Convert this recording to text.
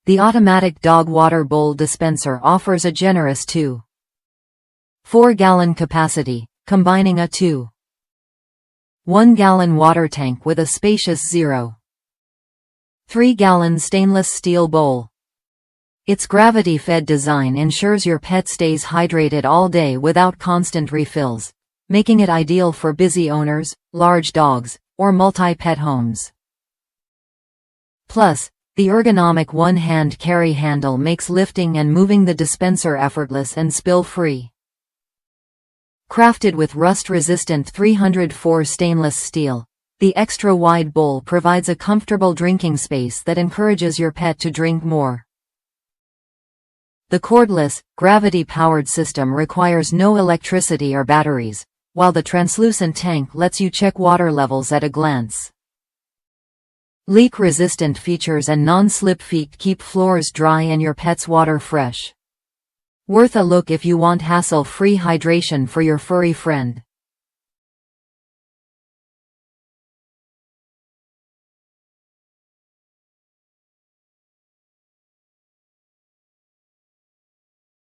The automatic dog water bowl dispenser offers a generous 2.4-gallon capacity, combining a 2.1-gallon water tank with a spacious 0.3-gallon stainless steel bowl. Its gravity-fed design ensures your pet stays hydrated all day without constant refills, making it ideal for busy owners, large dogs, or multi-pet homes. Plus, the ergonomic one-hand carry handle makes lifting and moving the dispenser effortless and spill-free. Crafted with rust-resistant 304 stainless steel, the extra-wide bowl provides a comfortable drinking space that encourages your pet to drink more. The cordless, gravity-powered system requires no electricity or batteries, while the translucent tank lets you check water levels at a glance. Leak-resistant features and non-slip feet keep floors dry and your pet's water fresh. Worth a look if you want hassle-free hydration for your furry friend.